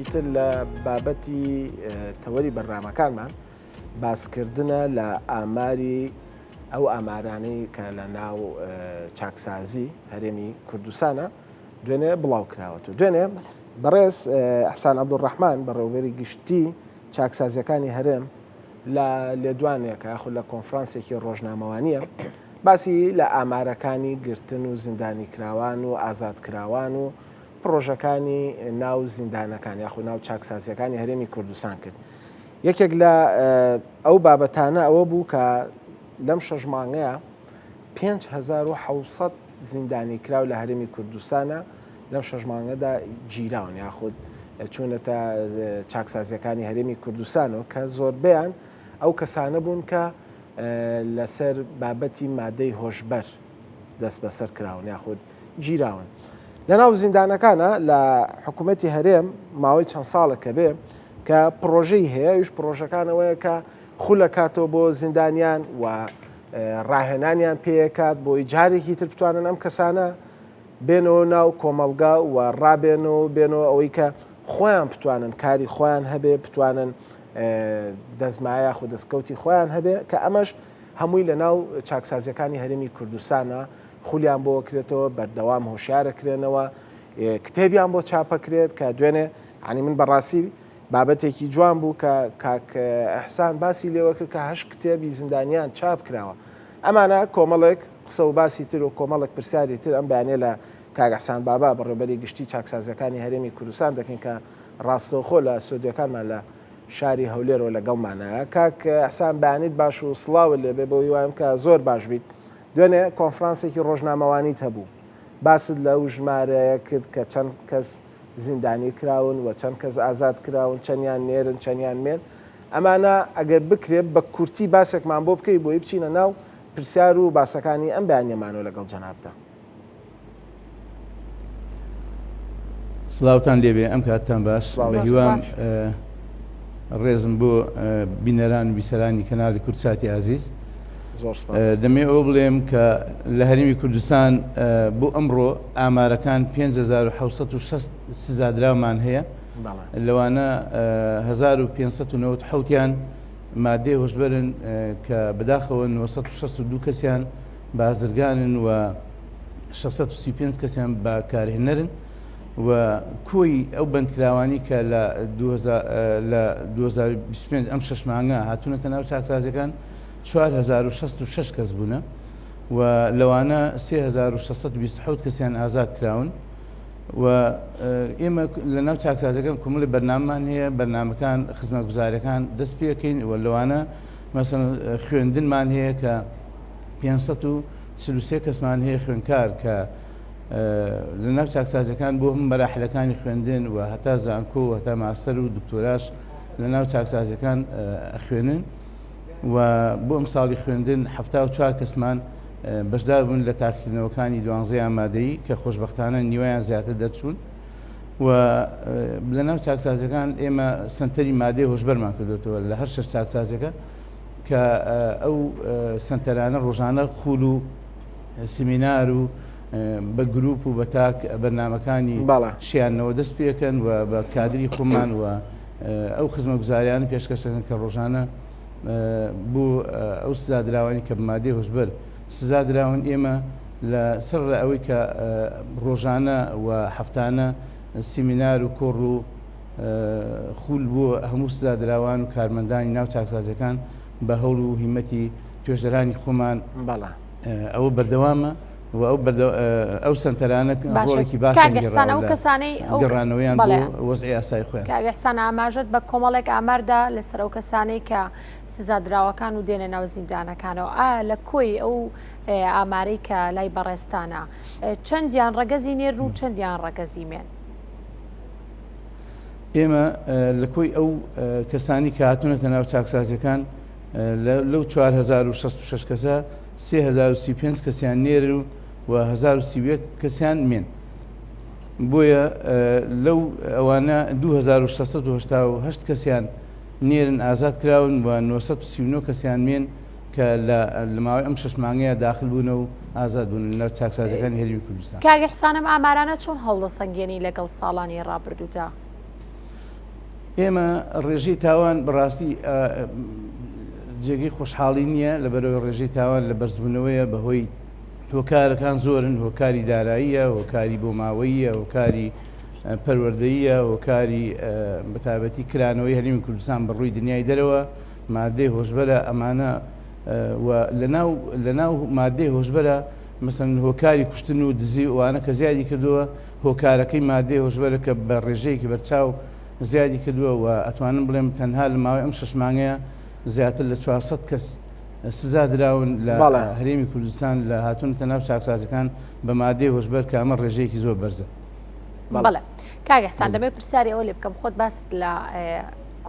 باسێکی تر لە بابەتی تەوەری بەرنامەکانمان باسکردنە لە ئاماری ئەو ئامارانەی کە لە ناو چاکسازی هەرێمی کوردستانە دوێنێ بڵاو کراوەتەوە. دوێنێ بەڕێز ئەحسان عەبدوڕەحمان بەڕێوەبەری گشتی چاکسازیەکانی هەرێم لە لێدوانێکە یاخود لە کۆنفرانسێکی ڕۆژنامەوانیە باسی لە ئامارەکانی گرتن و زیندانی کراوان و ئازادکراوان و پرۆژەکانی ناو زیندانەکان یاخود ناو چاکسازیەکانی هەرێمی کوردستان کرد. یەکێک لە ئەو بابەتانە ئەوە بوو کە لەم 6 مانگەیە 5700 زیندانی کراو لە هەرێمی کوردستانە لەم 6 مانگەدا گیراون یاخود چوونەتە چاکسازیەکانی هەرێمی کوردستانەوە کە زۆربیان ئەو کەسانە بوون کە لەسەر بابەتی مادەی هۆشبەر دەست بەسەر کراون یاخود گیراون. لە ناو زیندانەکانە لە حکوومەتی هەرێم ماوەی چەند ساڵەکە بێ کە پرۆژەی هەیە ویش پرۆژەکانەوەیە کە خولە کاتەوە بۆ زیندانیان و ڕاهێنانیان پێکات بۆی جارێکی تر بتوانن ئەم کەسانە بێنەوە ناو کۆمەلگا و ڕابێنەوە بێنەوە ئەوەی کە خۆیان بتوانن کاری خۆیان هەبێ بتوانن دەستمایە خو دەستکەوتی خۆیان هەبێ کە ئەمەش هەمووی لە ناو چاکسازیەکانی هەرێمی کوردستانە خولیان بۆ کرێتەوە بەردەوام هۆشیارەکرێنەوە کتێبیان بۆ چاپەکرێت کە دوێنێ عنی من بەڕاستی بابەتێکی جوان بوو کە کاک ئەحسان باسی لێوە کرد کە 8 کتێبی زیندانیان چاپ کراوە. ئەمانە کۆمەڵێک قسە و باسی تر و کۆمەڵێک پرسیاری تر ئەم بەیانێ لە کاک ئەحسان بابا بەڕێوەبەری گشتی چاکسازیەکانی هەرێمی کوردستان دەکەین کە ڕاستەوخۆ لە سودیەکانمان لە شاری هەولێرەوە لەگەڵمانەیە. کاک ئەحسان بەیانیت باش و سڵاوت لێبێ بۆی وایم کە زۆر باش بیت. دوێنێ کۆنفرانسێکی ڕۆژنامەوانیت هەبوو باست لەو ژمارەیە کرد کە چەند کەس زیندانی کراون و چەند کەس ئازاد کراون چەندیان نێرن چەندیان مێن. ئەمانە ئەگەر بکرێت بە کورتی باسێکمان بۆ بکەی بۆی بچینە ناو پرسیار و باسەکانی ئەم بەیانیەمانەوە لەگەڵ جەنابدا. سڵاوتان لێبێ ئەم کاتتان باش هیوام ڕێزم بۆ بینەران و بیسەرانی کەناڵی کورتساتی عزیز. دەمێ ئەوە بڵێم کە لە هەرێمی کوردستان بۆ ئەمڕۆ ئامارەکان 5760 سزادرامان هەیە لەوانە 1597یان مادەی هۆشبەرن کە بەداخەوە 962 کەسیان بازرگانن و 635 کەسیان بە کارهێنەرن و کۆی ئەو بەندکراوانی کە لە 2025 ئەم 6 مانگە هاتوونەتە ناو چاکسازیەکان 4066 کەس بوونە و لەوانە 3627 کەسیان ئازاد کراون و ئێمە لە ناو چاکسازەکان کۆمەڵی بەرنامەمان هەیە بەرنامەکان خزمەتگوزاریەکان دەست پێکەین و لەوانە مەسەڵەن خوێندنمان هەیە کە 543 کەسمان هەیە خوێندکار کە لە ناو چاکسازەکان بۆ هەموو مەراحلەکانی خوێندن و هەتا زانکۆ و هەتا ماستەر و دکتۆراش لە ناو چاکسازەکان خوێنن و بۆ ئەم ساڵی خوێندن 74 کەسمان بەشدار بوون لە تاقیکردنەوەکانی 12 ئامادەیی کە خۆشبەختانە نیوەیان زیاتر دەرچوون و لە ناو چاکسازەکان ئێمە سنتەری مادەی هۆشبەرمان کردوێتەوە لە هەر 6 چاکسازەکە کە ئەو سنتەرانە ڕۆژانە خوول و سیمینار و بە گروپ و بە تاک بەرنامەکانی شیانەوە دەست پێکەن و بە کادری خۆمان و ئەو خزمەتگوزاریان پێشکەشەکەن کە ڕۆژانە بۆ ئەو سزادراوانی کە بمادەی هۆشبەر سزادراون ئێمە لە سەر ئەوەی کە ڕۆژانە و هەفتانە سیمینار و کۆڕ و خول بۆ هەموو سزادراوان و کارمەندانی ناو چاکسازەکان بە هەوڵ و هیمەتی توێژەرانی خۆمان ئەوە بەردەوامە و ئەو سنتەرانە ڕۆڵێکی باشن گەڕانەوەیان بۆ وەزعی ئاسایی خۆیان. کاک ئەحسان ئاماژەت بە کۆمەڵێک ئاماردا لەسەر ئەو کەسانەی کە سزادراوەکان و دێنە ناو زیندانەکانەوە لە کۆی ئەو ئامارەی کە لای بەڕێستانە چەندیان ڕەگەزی نێرن و چەندیان ڕەگەزی مێن؟ ئێمە لە کۆی ئەو کەسانی کە هاتوونەتە ناو چاکسازیەکان لەو 4066 کەسە 3035 کەسیان نێر و 1031 کەسیان مێن. بۆیە لەو ئەوانە 2688 کەسیان نێرن ئازاد کراون و 939 کەسیان مێن کە لە ماوەی ئەم 6 مانگەیە داخل بوون و ئازاد بوون لە چاکسازەکانی هەرێمی کوردستان. کاک ئەحسان ئەم ئامارانە چۆن هەڵدەسەنگێنی لەگەڵ ساڵانی ڕابردوودا؟ ئێمە ڕێژەی تاوان بەڕاستی جێگەی خۆشحاڵی نییە لەبەرەوەی ڕێژەی تاوان لە بەرزبوونەوەیە بەهۆی هۆکارەکان زۆرن، هۆکاری داراییە، هۆکاری بۆ ماوەیە، هۆکاری پەروەردەییە، هۆکاری بەتابەتی کرانەوەی هەرێمی کوردستان بەڕووی دنیای دەرەوە، مادەی هۆشبەرە ئەمانە لەناو مادەی هۆشبەرە مەسەن هۆکاری کوشتن و دزی ئەوانە کە زیادی کردووە، هۆکارەکەی مادەی هۆشبەرە کە بە ڕێژەیەکی بەرچاو زیادی کردووە و ئەتوانم بڵێم تەنها لە ماوەی ئەم 6 مانگەیە زیاتر لە 400 کەس سزا دراون لە هەرێمی کوردستان لە هاتوونەتە ناو چاکسازەکان بە مادەی هۆشبەر کە ئەمە ڕێژەیەکی زۆر بەرزە. بەڵێ کاگەستان دەمەوێت پرسیاری ئەوە لێ بکەم، خۆت باست لە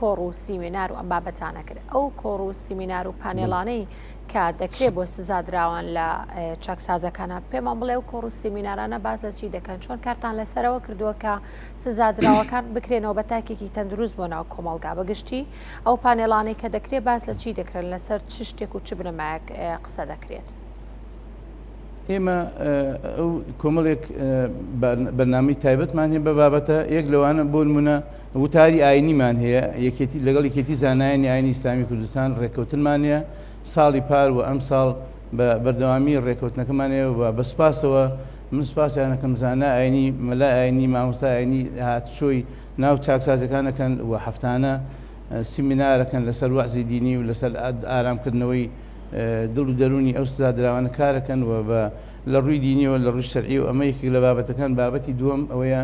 کۆڕ و سیمینار و ئەم بابەتانە کرد. ئەو کۆڕ و سیمینار و پانێڵانەی کە دەکرێت بۆ سزا دراوان لە چاکسازەکانە پێمان بڵێ و کۆڕ و سیمینارانە باز لە چی دەکەن؟ چۆن کارتان لەسەرەوە کردووە کە سزا دراوەکان بکرێنەوە بە تاکێکی تەندروست بۆ ناو کۆمەڵگا؟ بەگشتی ئەو پانێڵانەی کە دەکرێت باز لە چی دەکرێن، لەسەر چ شتێک و چ بنەمایەک قسە دەکرێت؟ ئێمە ئەو کۆمەڵێک بەرنامەی تایبەتمان هەیە بە بابەتە، یەک لەوانە بۆ نمونە وتاری ئاینیمان هەیە، لەگەڵ یەکێتی زانایانی ئاینی ئیسلامی کوردستان ڕێکەوتنمان هەیە ساڵی پار و ئەم ساڵ بە بەردەوامی ڕێکەوتنەکەمان هەیە و بە سپاسەوە من سپاسیانەکەم زانا ئاینی مەلا ئاینی مامۆستا ئاینی هاتوچۆی ناو چاکسازەکانەکەن و هەفتانە سیمینارەکەن لەسەر وەعزی دینی و لەسەر ئارامکردنەوەی دڵ و دەرونی ئەو سزا دراوانە کارەکەن و لە ڕووی دینیەوە لە ڕووی شەرعی و ئەمە یەکێک لە بابەتەکان. بابەتی دووەم ئەوەیە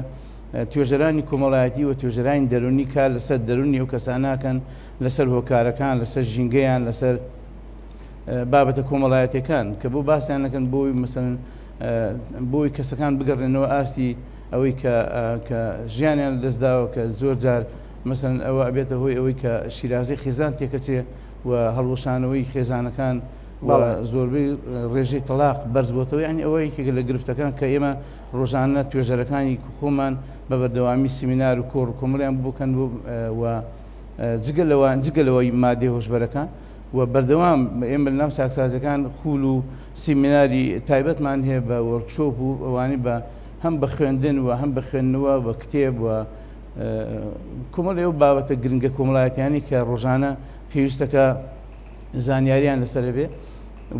توێژەرانی کۆمەڵایەتی و توێژەرانی دەرونی کار لەسەر دەرونی ئەو کەساناکەن، لەسەر هۆکارەکان، لەسەر ژینگەیان، لەسەر بابەتە کۆمەڵایەتەکان کە بۆ باسییانەکەن بۆی مەسەن بۆی کەسەکان بگەڕێنەوە ئاستی ئەوەی کە ژیانیان دەستداوە کە زۆر جار مەسەن ئەوە ئەبێتە هۆی ئەوەی کە شیرازی خێزان تێکەچێ و هەڵوەشانەوەی خێزانەکان زۆربەی ڕێژەی تەلاق بەرز بۆتەوە. ینی ئەوە یەکێک لە گرفتەکان کە ئێمە ڕۆژانە توێژەرەکانی خۆمان بە بەردەوامی سیمینار و کۆڕ و کۆمەڵیان بکەن و جگەلەوەی مادەی هۆشبەرەکان و بەردەوام ئێمە ناو چاکسازەکان خوول و سیمیناری تایبەتمان هەیە بە وەرکشۆپ و ئەوانی بە هەم بە خوێندن و هەم بە خوێندنەوە بە کتێب و کۆمەڵی ئەو بابەتە گرنگە کۆمەڵایەتیانی کە ڕۆژانە پێویستەکە زانیاریان لەسەر بێ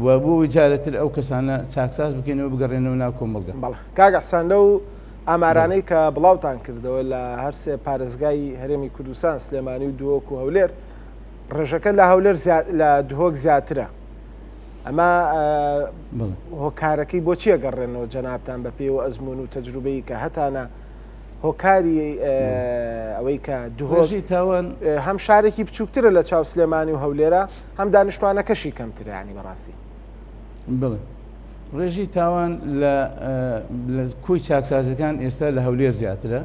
و بۆ جارەتر ئەو کەسانە چاکساز بکەینەوە بگەڕێنەوە ناو کۆمەڵگە. کاک حەسان لەو ئامارانەی کە بڵاوتان کردەوە لە هەرسێ پارێزگای هەرێمی کوردستان سلێمانی و دووەک و هەولێر ڕێژەکە لە هەولێر لە دهۆک زیاترە، ئەمە هۆکارەکەی بۆچیە گەڕێنەوە جەنابتان بە پێی و ئەزمون و تەجروبەی کە هەتانە هۆکاری ئەوەی کە دوهۆژی تاوان هەم شارێکی بچووکترە لە چاو سلێمانی و هەولێرە هەم دانیشتوانەکەشی کەمترە ینی بەڕاستی؟ بڵێ ڕێژی تاوان لە کۆی چاکسازەکان ئێستا لە هەولێر زیاترە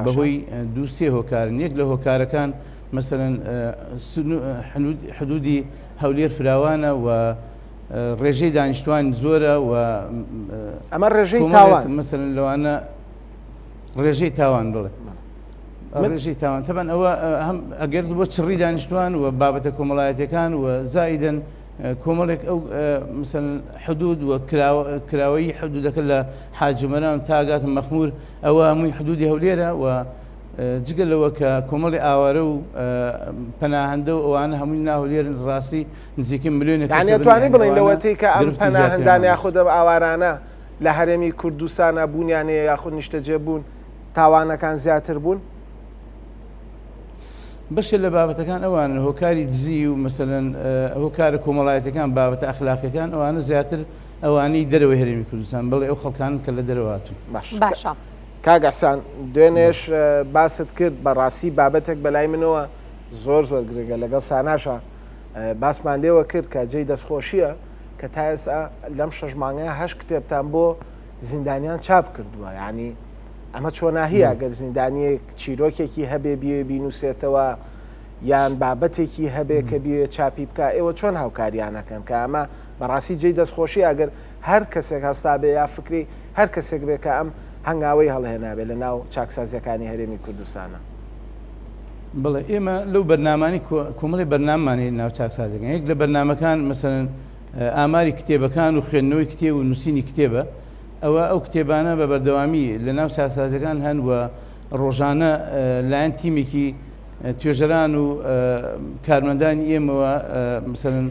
بەهۆی دووسێ هۆکارن. یەک لە هۆکارەکان مەسەرەن حدودی هەولێر فراوانە و ڕێژەی دانیشتوان زۆرە و ئەمە ڕێژەی تاوان مەسەرەن لەوانە ڕێژەی تاوان بڵێ ڕێژەی تاوان تەبەن ئەوە هەم ئەگەر بۆ چڕی دانیشتوان و بابەتە کۆمەڵایەتەکان و زائیدەن کۆمەڵێک ئەو مثلەن حدود و کراوەی حدودەکە لە حاجمەران تاگاتە مەخمور ئەوە هەمووی حدودی هەولێرە و جگەلەوە کە کۆمەڵی ئاوارە و پەناهەندە و ئەوانە هەمووی ناهولێرن ڕاستی نزیکەی ملیۆنێک توانی بڵین لەوەتەی کە ئەم پەناهەندان یاخود ئاوارانە لە هەرێمی کوردستانە بوونیانەیە یاخود نیشتەجێ بوون تاوانەکان زیاتر بوون؟ بەشێ لە بابەتەکان ئەوانن هۆکاری دزی و مەسەلەن هۆکارە کۆمەڵایەتەکان بابەتە ئەخلاقیەکان ئەوانە زیاتر ئەوانەی دەرەوەی هەرێمی کوردستان بڵێ ئەو خەڵکان کە لە دەرەوە هاتوون. باشە کاک حەسان دوێنێش باست کرد بەڕاستی بابەتێک بەلای منەوە زۆر زۆر گرنگە لەگەڵ ساناشە باسمان لێوە کرد کە جێی دەستخۆشیە کە تا ئێستا لەم 6 مانگەیە 8 کتێبتان بۆ زیندانیان چاپ کردووە. یعنی ئەمە چۆناهیە گەر زیندانیەک چیرۆکێکی هەبێ بێ بینوسێتەوە یان بابەتێکی هەبێ کە بێ چاپی بکە ئێوە چۆن هاوکاریانەکەن کە ئەمە بەڕاستی جێی دەستخۆشی ئەگەر هەر کەسێک هەستا بێ یا فکری هەر کەسێک بێ کە ئەم هەنگاوەی هەڵهێنابێت لە ناو چاکسازیەکانی هەرێمی کوردستانە. بڵێ ئێمە لەو بەرنامانی کۆمەڵی بەرناممانی ناو چاکسازەکان یەک لە بەرنامەکان مەسەرەن ئاماری کتێبەکان و خوێندنەوەی کتێب و نووسینی کتێبە ئەو کتێبانە بە بەردەوامی لە ناو چاکسازەکان هەن و ڕۆژانە لایەن تیمێکی توێژەران و کارمەندانی ئێمەوە مثلەن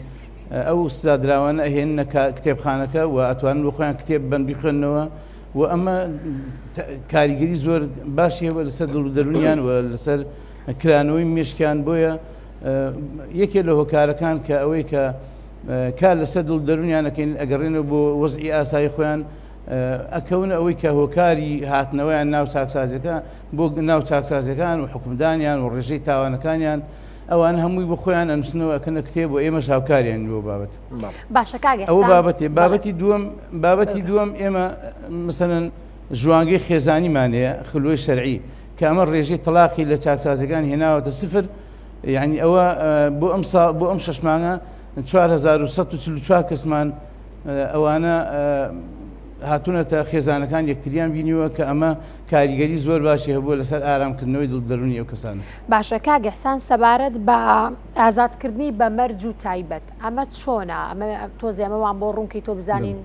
ئەو سزادراوانە ئەهێنە کتێبخانەکە و ئەتوانن بۆ خۆیان کتێب بن بخوێننەوە و ئەمە کاریگەری زۆر باشیەوە لەسەر دڵودەرونیان و لەسەر کرانەوەی مێشکیان بۆیە یەکێک لە هۆکارەکان کە ئەوەی کە کار لەسەر دڵدەرونیانەکەین ئەگەڕێنەوە بۆ وەزعی ئاسایی خۆیان ئەکەونە ئەوەی کە هۆکاری هاتنەوەیان ناو چاکسازەکە بۆ ناو چاکسازەکان و حکومدانیان و ڕێژەی تاوانەکانیان ئەوان هەمووی بۆ خۆیان ئەنووسنەوە ئەکەنە کتێب و ئێمە هاوکاریان بۆ بابەت باشە کاگە ئەو بابەتی دووەم ئێمە مثلەن ژوانگەی خێزانیمانەیە خلوەی شەرعی کە ئەمە ڕێژەی تەلاقی لە چاکسازەکان هێناوەتە سفر یعنی ئەوە بۆ ئەم 6 مانگە 4144 کەسمان ئەوانە هاتوونەتە خێزانەکان یەکتریان بینیوە کە ئەمە کاریگەری زۆر باشی هەبووە لەسەر ئارامکردنەوەی دڵدەرونی ئەو کەسانە. باشە کاگە ئیحسان سەبارەت بە ئازادکردنی بە مەرج و تایبەت ئەمە چۆنە ئەمە تۆزی ئەمەوان بۆ ڕوونکەی تۆ بزانین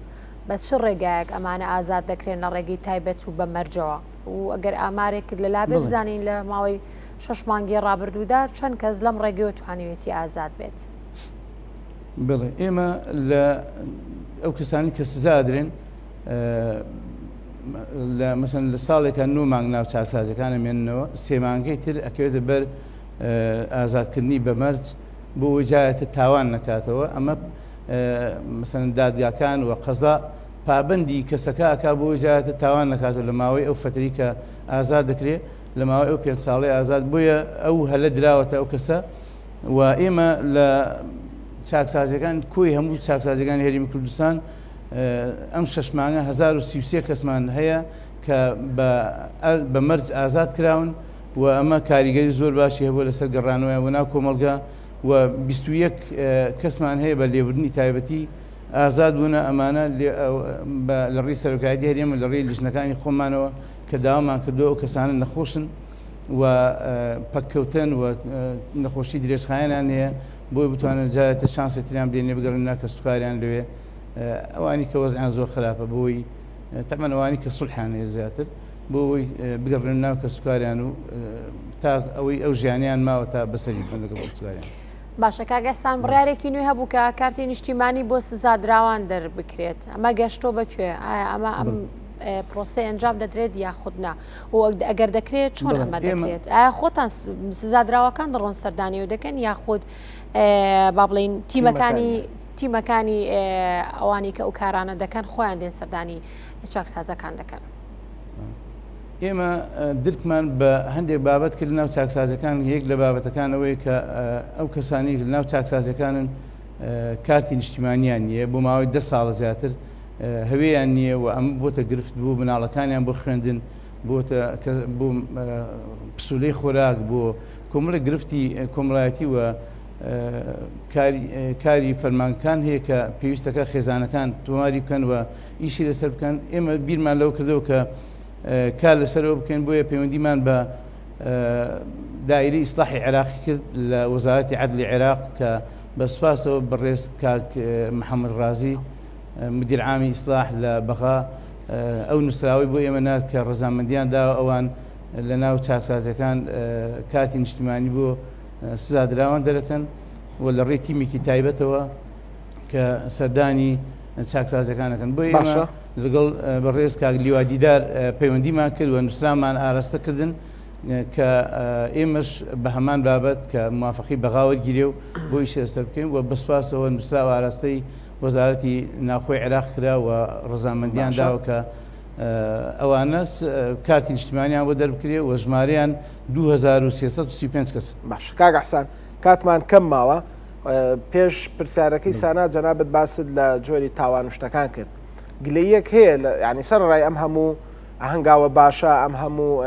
بە چ ڕێگایەک ئەمانە ئازاد دەکرێن لە ڕێگەی تایبەت و بە مەرجەوە و ئەگەر ئامارێکت لە لابێ بزانین لە ماوەی 6 مانگی ڕابردوودا چەند کەس لەم ڕێگەوە توانیوێتی ئازاد بێت. بڵێ ئێمە لە ئەو کەسانی کە سزادرێن مەسەن لە ساڵێکە 9 مانگ ناو چاکسازەکانە مێننەوە 3 مانگەی تر ئەکەوێتە بەر ئازادکردنی بە مەرج بۆ وجایەتە تاوان نەکاتەوە ئەمە مەسەن دادگاکان و قەزا پابەندی کەسەکە ئەکا بۆ وجایەتە تاوان نەکاتەوە لە ماوەی ئەو فتری کە ئازاد دەکرێت لە ماوەی ئەو 5 ساڵی ئازاد بۆیە ئەو هەلە دراوەتە ئەو کەسە و ئێمە لە چاکسازەکان کۆی هەموو چاکسازەکانی هەرێمی کوردستان ئەم 6 مانگە 1033 کەسمان هەیە کە بە مەرج ئازاد کراون و ئەمە کاریگەری زۆر باشی هەبووە لەسەر گەڕانەوەی و ناو کۆمەلگا و 21 کەسمان هەیە بە لێبوردنی تایبەتی ئازاد بوونە ئەمانە لە ڕێی سەرۆکایەتی هەرێمە لە ڕێی لیژنەکانی خۆمانەوە کە داوامان کردووە ئەو کەسانە نەخۆشن و پەککەوتن و نەخۆشی درێژخایەنان هەیە بۆی بتوانن جارێتە شانسی تریان بدێنێ بگەڕن کە سوکاریان لەوێ ئەوانی کە وەزعیان زۆر خراپە بۆی تەمەەن ئەوانی کە سولحان هەیە زیاتر بۆی بگەڕێن ناو کە سوکاریان و تا ئەوەی ئەو ژیانیان ماوە تا بەسەری بن لەگەڵ سوکاریان. باشە کاگەستان بڕارێکی نوێی هەبوو کە کارتی نیشتیمانی بۆ سزادراوان دەربکرێت ئەمە گەشتۆ بەکوێ ئایا ئەمە ئەم پرۆسی ئەنجام دەدرێت یا خودنا و ئەگەر دەکرێت چۆن ئەمە دەکرێت ئایا خۆتان سزادراوەکان دەڕۆن سەردانی و دەکەن یاخود با بڵین تیمەکانی ئەوانی کە ئەو کارانە دەکەن خۆیان دێن سەردانی چاکسازەکان دەکەن. ئێمە درکمان بە هەندێک بابەت کرد ناو چاکسازەکان یەک لە بابەتەکانەوەی کە ئەو کەسانی ناو چاکسازەکانن کارتی نیشتیمانیان نییە بۆ ماوەی 10 ساڵە زیاتر هەوێیان نییە و ئەم بۆتە گرفت بوو مناڵەکانیان بۆ خوێندن بۆ پسولەی خۆراک بۆ کۆمەڵە گرفتی کۆمەڵایەتی و کاری فەرمانکان هەیە کە پێویستەکە خێزانەکان تۆماری بکەن و ئیشی لەسەر بکەن ئێمە بیرمان لەو کردەوە کە کار لەسەرەوە بکەین بۆیە پەیوەندیمان بە دایرەی ئیسلاحی عێراقی کرد لە وەزارەتی عەدلی عێراق کە بەسپاسەوە بەڕێز کاک محەممەد ڕازی مدیر عامی ئیسلاح لە بەغا ئەو نووسراوی بۆ ئێمە نات کە ڕەزامەندیان داوە ئەوان لە ناو چاکسازەکان کارتی نیشتیمانی بۆ سزادراوان دەرەکەن و لە ڕێی تیمێکی تایبەتەوە کە سەردانی چاکسازەکانەکەن بۆ ئێمە لەگەڵ بەڕێز کاک لیوادیدار پەیوەندیمان کرد و نووسرامان ئاراستە کردن کە ئێمەش بە هەمان بابەت کە موافقی بەغاوەرگیرێ و بۆ ئیشی لەسەر بکەین و بەسپاسەوە نووسرا و ئاراستەی وەزارەتی ناوخۆی عێراق کرا و ڕەزامەندیان داوە کە ئەوانە کارتی نیشتیمانیان بۆ دەربکرێ و ژمارەیان 2335 کەس. باش کاک حەسان کاتمان کەم ماوە پێش پرسیارەکەی سانا جەنابەت باست لە جۆری تاوانشتەکان کرد گلەیەک هەیە ینی سەرڕای ئەم هەموو ئەهەنگاوە باشە ئەم هەموو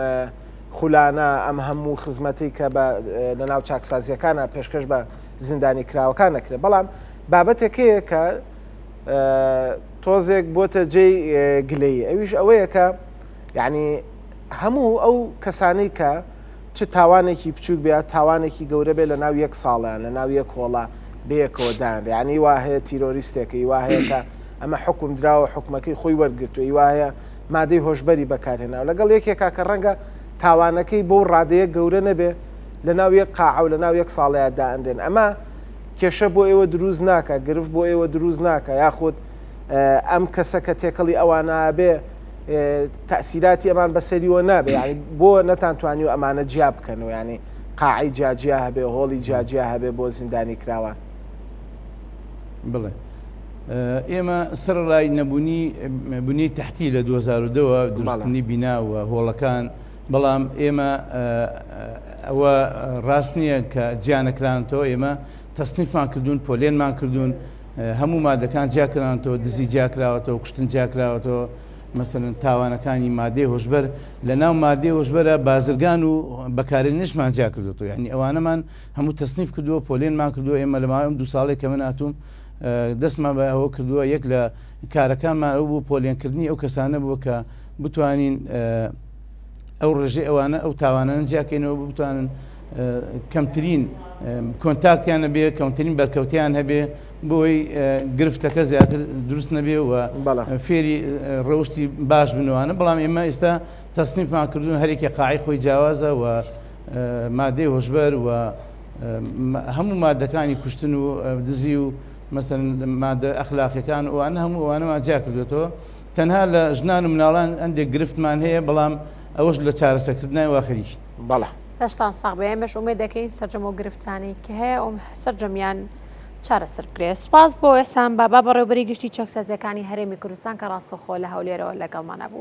خولانە ئەم هەموو خزمەتی کە لە ناو چاکسازیەکانە پێشکەش بە زیندانی کراوەکان نەکرێت بەڵام بابەتێک هەیە کە تۆزێک بۆتە جێی گلەیی ئەویش ئەوەیە کە یعنی هەموو ئەو کەسانی کە چ تاوانێکی بچوک بێت تاوانێکی گەورە بێت لە ناو یەک ساڵیان لە ناو یەک کۆڵە بەیەکەوەدان یعنی وا هەیە تیرۆریستێکی وا هەیە کە ئەمە حکوم دراوە حکومەکەی خۆی وەرگرتووی وا هەیە مادەی هۆشبەری بەکارهێناوە لەگەڵ یەکێکا کە ڕەنگە تاوانەکەی بۆ ڕادەیە گەورە نەبێ لە ناو یەک قاعە و لە ناو یەک ساڵەیە دائەندێن ئەمە کێشە بۆ ئێوە دروست ناکە گرفت بۆ ئێوە دروست ناکە یاخود ئەم کەسە کە تێکەڵی ئەوانە بێ تەسیراتی ئەمان بەسەریەوە نابێ ینی بۆ نەتانتوانی و ئەمانە جیا بکەنەوە ینی قاعی جاجیا هەبێ هۆڵی جاجیا هەبێ بۆ زیندانی کراوان بڵێ ئێمە سەرڕای نەبوونی بنی تحتی لە 2002 دروستنی بینا و هۆڵەکان بەڵام ئێمە ئەوە ڕاست نییە کە گیانەکرانەوە ئێمە تەسنیفمان کردوون پۆلێنمان کردوون هەموو مادەکان جاکرانەوە دزی جاکراوەتەوە کوشتن جاکراوەتەوە مەسەرەن تاوانەکانی مادەی هۆشبەر لە ناو مادەی هۆشبەرە بازرگان و بەکارێنشمان جا کردوەوە یعنی ئەوانەمان هەموو تەسنیف کردووە پۆلێنمان کردووە ئێمە لە ماوەی 2 ساڵێک کە من هاتووم دەستمان بە ئەوە کردووە یەک لە کارەکانمان ئەو بوو پۆلێنکردنی ئەو کەسانە بووە کە بتوانین ئەو ڕێژەی ئەوانە ئەو تاوانانە جاکەینەوە بتوانن کەمترین کۆنتاکتیان هەبێ کەمترین بەرکەوتیان هەبێ بۆی گرفتەکە زیاتر دروست نەبێ و فێری ڕەوشی باش بنوانە بەڵام ئێمە ئێستا تەسنیفمان کردوون هەرێکی قاعی خۆی جیاوازە و مادەی هۆشبەر و هەموو مادەکانی کوشتن و دزی و مەسەرەن مادە ئەخلاقیەکان ئەوانە هەموو ئەوانەمان جا کردوێتەوە تەنها لە ژنان و مناڵان هەندێک گرفتمان هەیە بەڵام ئەوەش لە چارەسەرکردنای واخریش بەڵێ هەشتان ساغ بە ئێمەش ئومێد دەکەین سەرجەم و گرفتانی کە هەیە ئەوم سەرجەمیان چارەسەر بکرێت سوپاس بۆ ئێسان بابا بەڕێوەبەری گشتی چەکسازیەکانی هەرێمی کوردستان کە ڕاستەوخۆ لە هەولێرەوە لەگەڵمانە بوو.